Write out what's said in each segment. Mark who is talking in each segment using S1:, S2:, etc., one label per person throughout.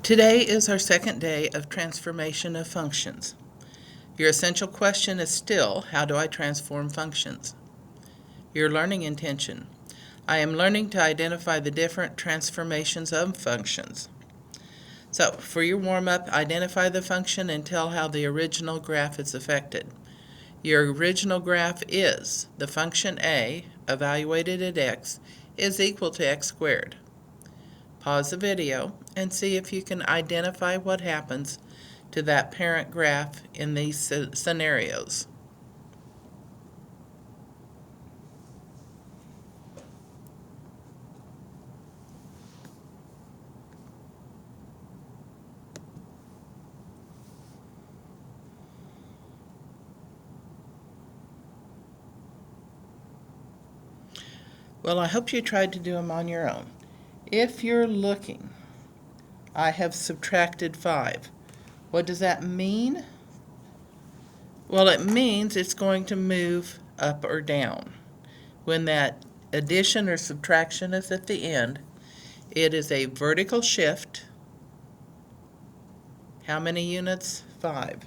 S1: Today is our second day of transformation of functions. Your essential question is still, how do I transform functions? Your learning intention. I am learning to identify the different transformations of functions. So, for your warm-up, identify the function and tell how the original graph is affected. Your original graph is the function a, evaluated at x, is equal to x squared. Pause the video and see if you can identify what happens to that parent graph in these scenarios. Well, I hope you tried to do them on your own. If you're looking, I have subtracted 5. What does that mean? Well, it means it's going to move up or down. When that addition or subtraction is at the end, it is a vertical shift. How many units? 5.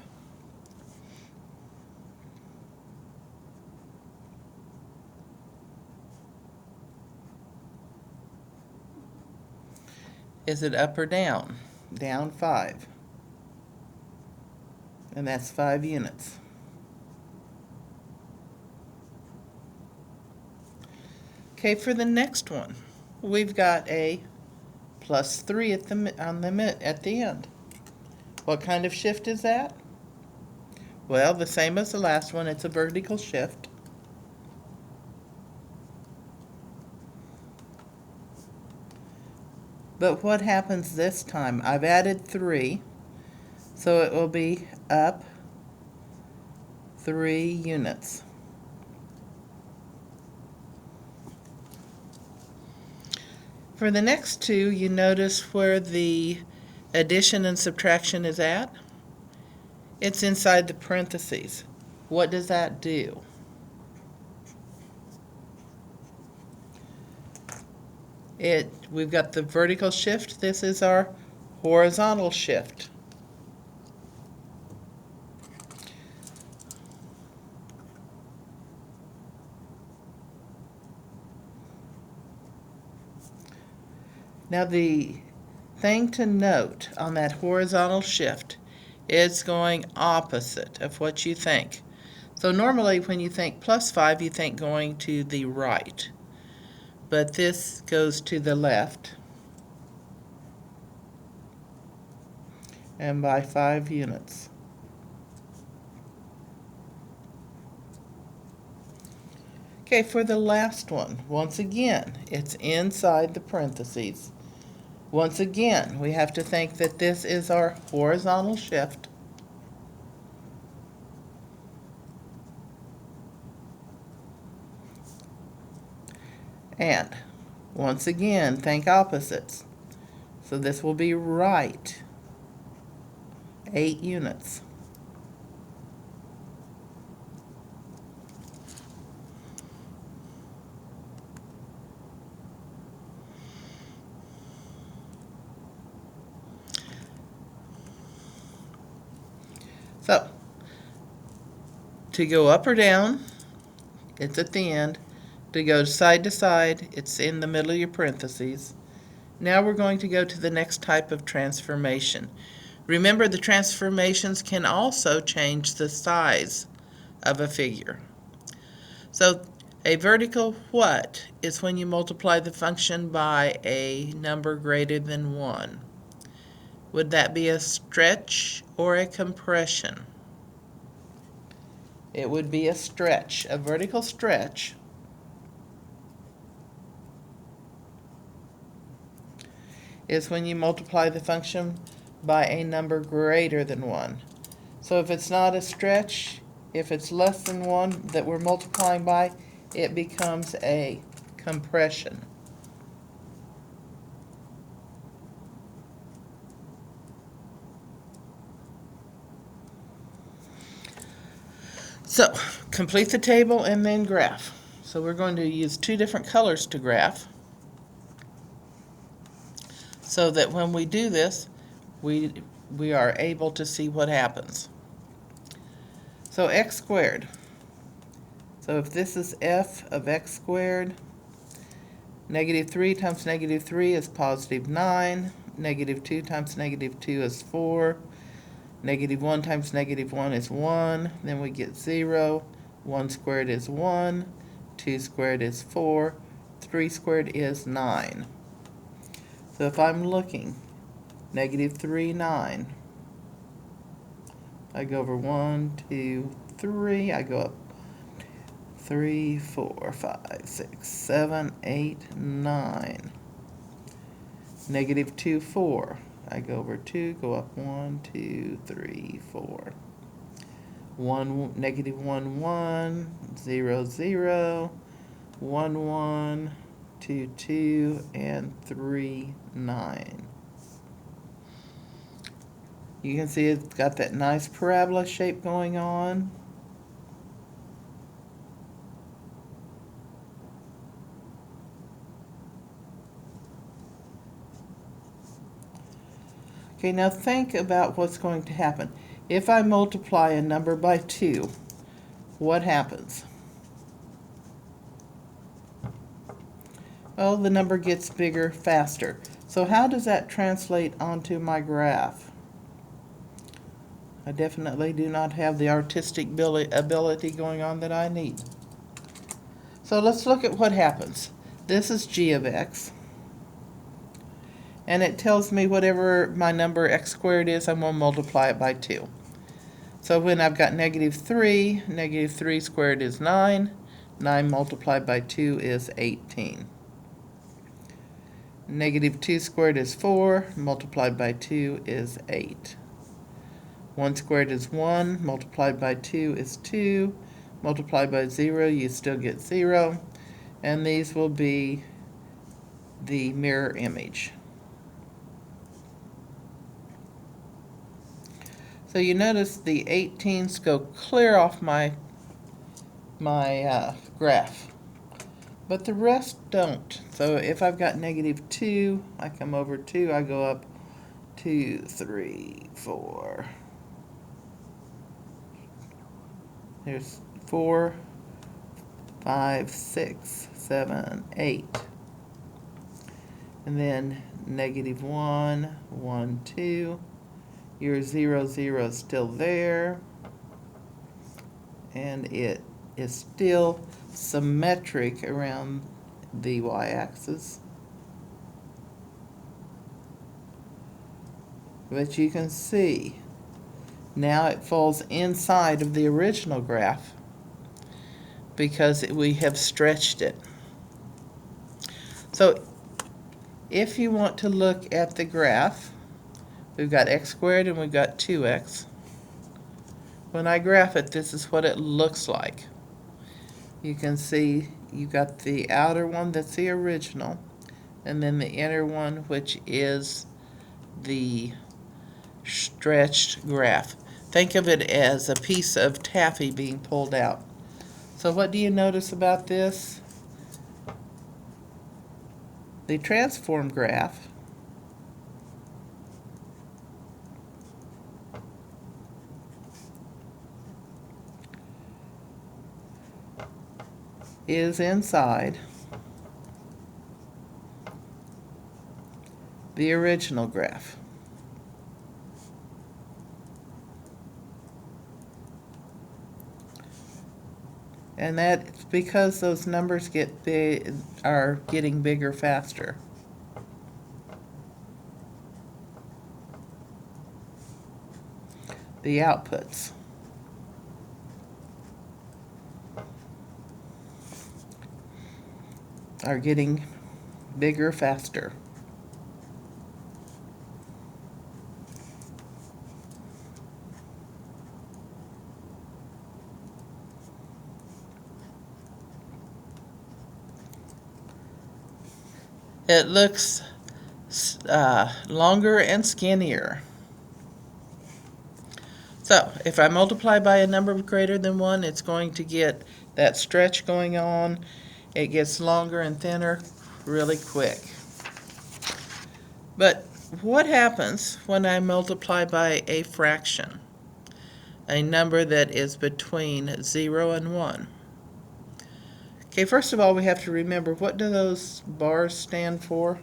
S1: Is it up or down? Down 5. And that's 5 units. Okay, for the next one, we've got a plus 3 at the end. What kind of shift is that? Well, the same as the last one, it's a vertical shift. But what happens this time? I've added 3, so it will be up 3 units. For the next two, you notice where the addition and subtraction is at? It's inside the parentheses. What does that do? We've got the vertical shift. This is our horizontal shift. Now the thing to note on that horizontal shift is going opposite of what you think. So normally when you think plus 5, you think going to the right. But this goes to the left, and by 5 units. Okay, for the last one, once again, it's inside the parentheses. Once again, we have to think that this is our horizontal shift. And once again, think opposites. So this will be right, 8 units. So, to go up or down, it's at the end. To go side to side, it's in the middle of your parentheses. Now we're going to go to the next type of transformation. Remember, the transformations can also change the size of a figure. So a vertical what is when you multiply the function by a number greater than 1. Would that be a stretch or a compression? It would be a stretch, a vertical stretch. Is when you multiply the function by a number greater than 1. So if it's not a stretch, if it's less than 1 that we're multiplying by, it becomes a compression. So, complete the table and then graph. So we're going to use 2 different colors to graph, so that when we do this, we are able to see what happens. So x squared. So if this is f of x squared, negative 3 times negative 3 is positive 9. Negative 2 times negative 2 is 4. Negative 1 times negative 1 is 1. Then we get 0. 1 squared is 1. 2 squared is 4. 3 squared is 9. So if I'm looking, negative 3, 9. I go over 1, 2, 3. I go up 3, 4, 5, 6, 7, 8, 9. Negative 2, 4. I go over 2, go up 1, 2, 3, 4. 1, negative 1, 1, 0, 0, 1, 1, 2, 2, and 3, 9. You can see it's got that nice parabola shape going on. Okay, now think about what's going to happen. If I multiply a number by 2, what happens? Well, the number gets bigger faster. So how does that translate onto my graph? I definitely do not have the artistic ability going on that I need. So let's look at what happens. This is g of x. And it tells me whatever my number x squared is, I'm going to multiply it by 2. So when I've got negative 3 squared is 9. 9 multiplied by 2 is 18. Negative 2 squared is 4. Multiplied by 2 is 8. 1 squared is 1. Multiplied by 2 is 2. Multiplied by 0, you still get 0. And these will be the mirror image. So you notice the 18s go clear off my graph, but the rest don't. So if I've got negative 2, I come over 2, I go up 2, 3, 4. There's 4, 5, 6, 7, 8. And then negative 1, 1, 2. Your 0, 0 is still there, and it is still symmetric around the y-axis. But you can see now it falls inside of the original graph because we have stretched it. So if you want to look at the graph, we've got x squared and we've got 2x. When I graph it, this is what it looks like. You can see you got the outer one that's the original, and then the inner one, which is the stretched graph. Think of it as a piece of taffy being pulled out. So what do you notice about this? The transform graph is inside the original graph. And that's because those numbers are getting bigger faster. The outputs. Are getting bigger faster. It looks longer and skinnier. So if I multiply by a number greater than 1, it's going to get that stretch going on. It gets longer and thinner really quick. But what happens when I multiply by a fraction, a number that is between 0 and 1? Okay, first of all, we have to remember, what do those bars stand for?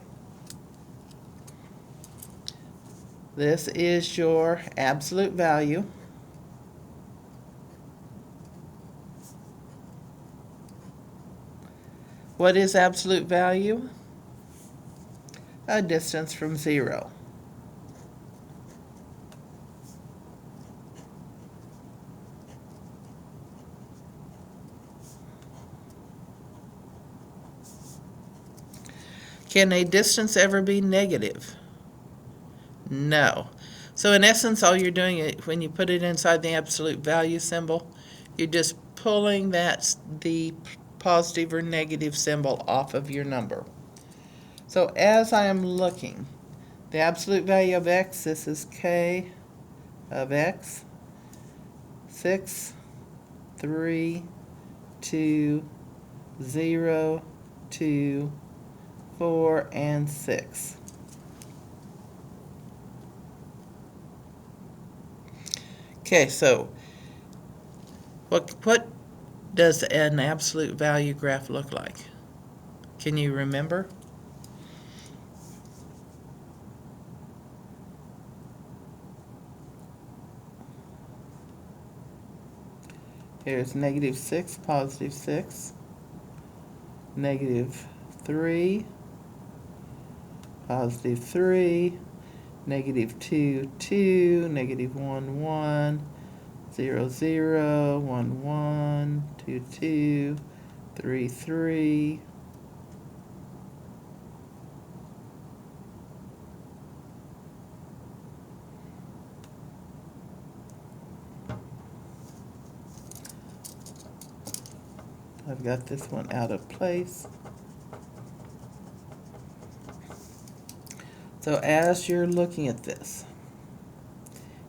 S1: This is your absolute value. What is absolute value? A distance from 0. Can a distance ever be negative? No. So in essence, all you're doing when you put it inside the absolute value symbol, you're just pulling the positive or negative symbol off of your number. So as I am looking, the absolute value of x, this is k of x, 6, 3, 2, 0, 2, 4, and 6. Okay, so what does an absolute value graph look like? Can you remember? Here's -6, +6, -3, +3, -2, 2, -1, 1, 0, 0, 1, 1, 2, 2, 3, 3. I've got this one out of place. So as you're looking at this,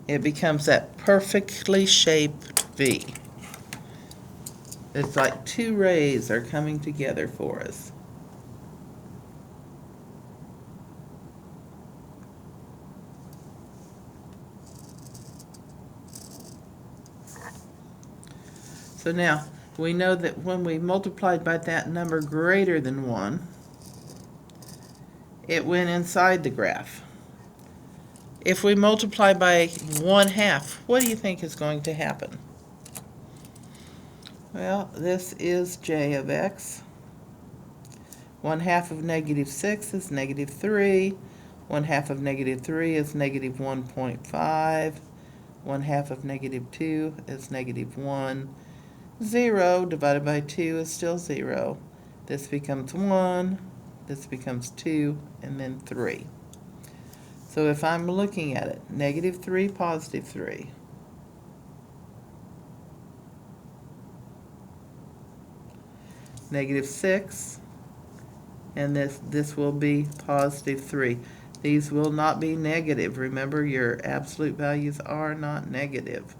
S1: it becomes that perfectly shaped V. It's like two rays are coming together for us. So now, we know that when we multiplied by that number greater than 1, it went inside the graph. If we multiply by 1/2, what do you think is going to happen? Well, this is j of x. 1/2 of -6 is -3. 1/2 of -3 is -1.5. 1/2 of -2 is -1. 0 divided by 2 is still 0. This becomes 1, this becomes 2, and then 3. So if I'm looking at it, -3, +3. -6, and this will be +3. These will not be negative. Remember, your absolute values are not negative.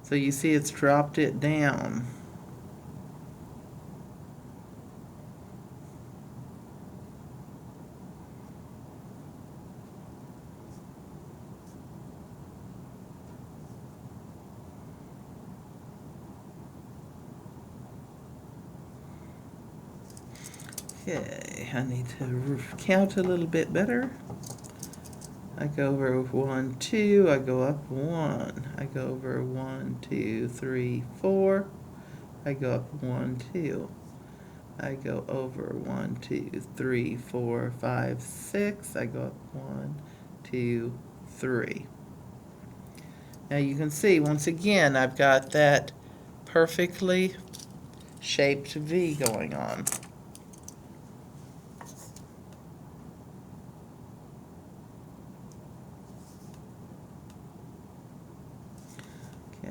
S1: So you see it's dropped it down. Okay, I need to count a little bit better. I go over 1, 2, I go up 1. I go over 1, 2, 3, 4. I go up 1, 2. I go over 1, 2, 3, 4, 5, 6. I go up 1, 2, 3. Now you can see, once again, I've got that perfectly shaped V going on.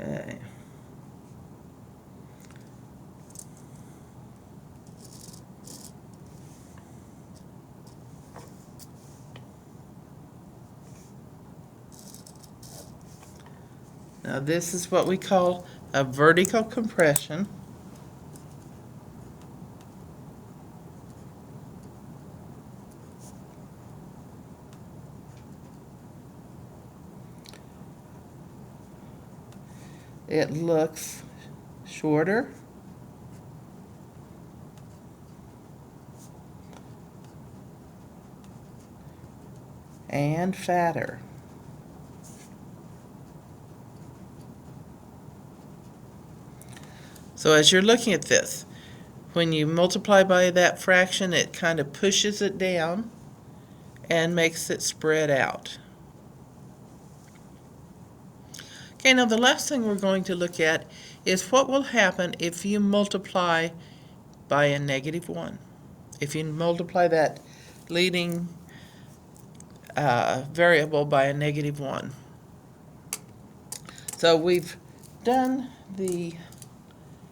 S1: Okay. Now this is what we call of vertical compression it looks shorter and fatter. So as you're looking at this, when you multiply by that fraction, it kind of pushes it down and makes it spread out. Okay, now the last thing we're going to look at is what will happen if you multiply by a -1. If you multiply that leading variable by a -1. So we've done the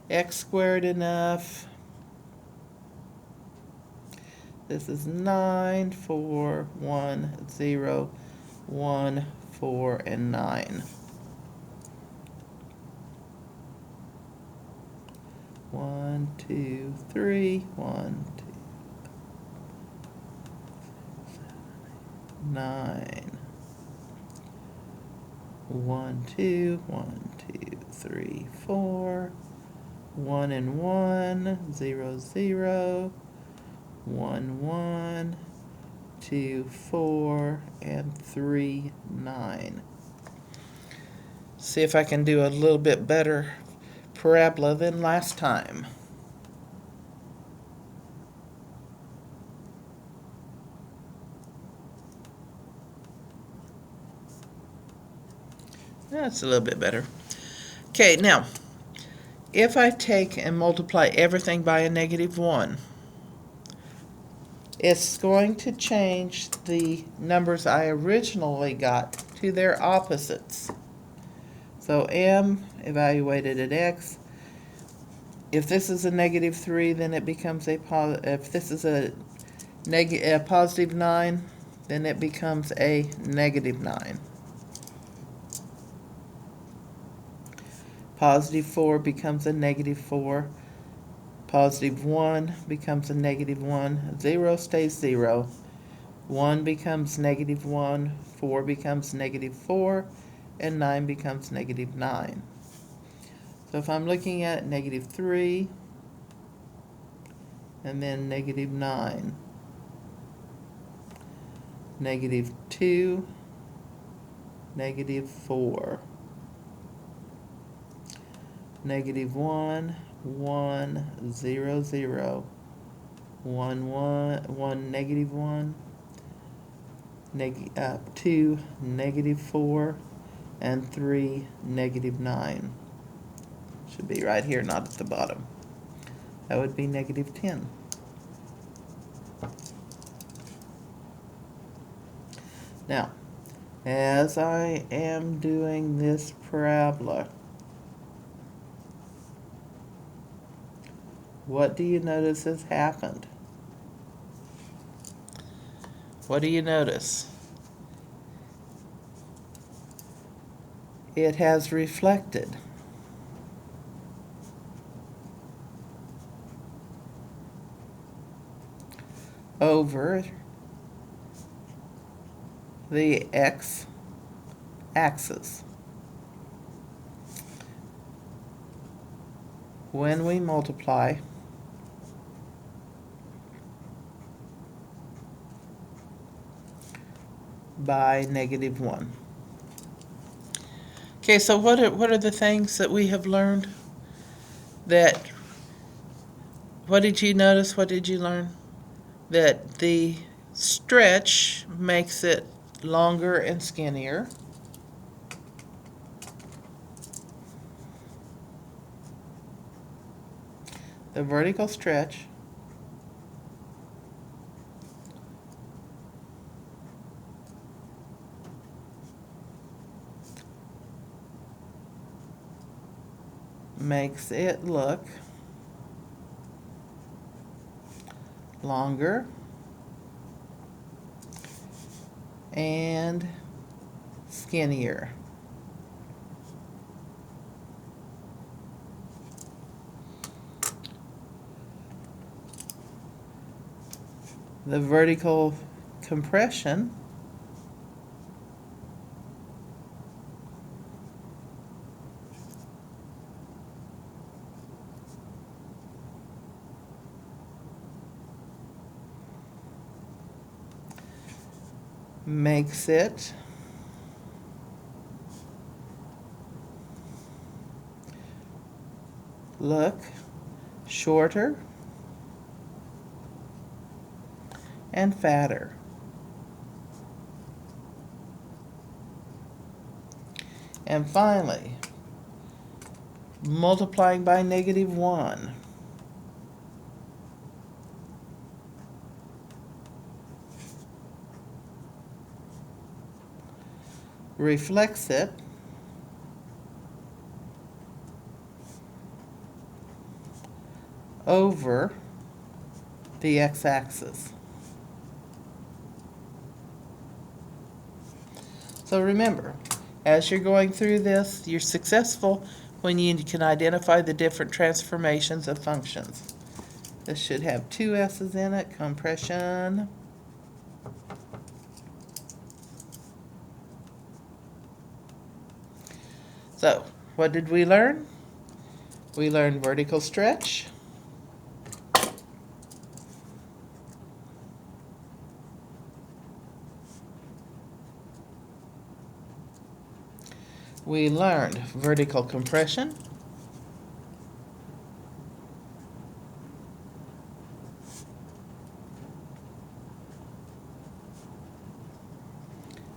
S1: x squared enough. This is 9, 4, 1, 0, 1, 4, and 9. 1, 2, 3, 1, 2, 9. 1, 2, 1, 2, 3, 4. 1 and 1, 0, 0. 1, 1, 2, 4, and 3, 9. See if I can do a little bit better parabola than last time. That's a little bit better. Okay, now, if I take and multiply everything by a -1, it's going to change the numbers I originally got to their opposites. So m evaluated at x. If this is a -3, then it becomes a if this is a positive 9, then it becomes a -9. Positive 4 becomes a -4. Positive 1 becomes a -1. 0 stays 0. 1 becomes -1. 4 becomes -4. And 9 becomes -9. So if I'm looking at -3 and then -9, -2, -4, -1, 1, 0, 0, 1, 1, 1, -1, 2, -4, and 3, -9. Should be right here, not at the bottom. That would be -10. Now, as I am doing this parabola, what do you notice has happened? What do you notice? It has reflected. Over the x-axis. When we multiply by -1. Okay, so what are the things that we have learned? What did you notice? What did you learn? That the stretch makes it longer and skinnier. The vertical stretch makes it look longer and skinnier. the vertical compression makes it look shorter and fatter. And finally, multiplying by -1 reflects it over the x-axis. So remember, as you're going through this, you're successful when you can identify the different transformations of functions. This should have 2 S's in it, compression. So, what did we learn? We learned vertical stretch. We learned vertical compression.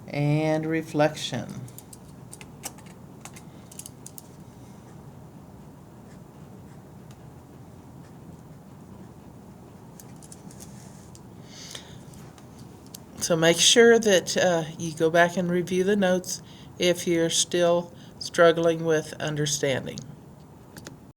S1: And reflection. So make sure that you go back and review the notes if you're still struggling with understanding.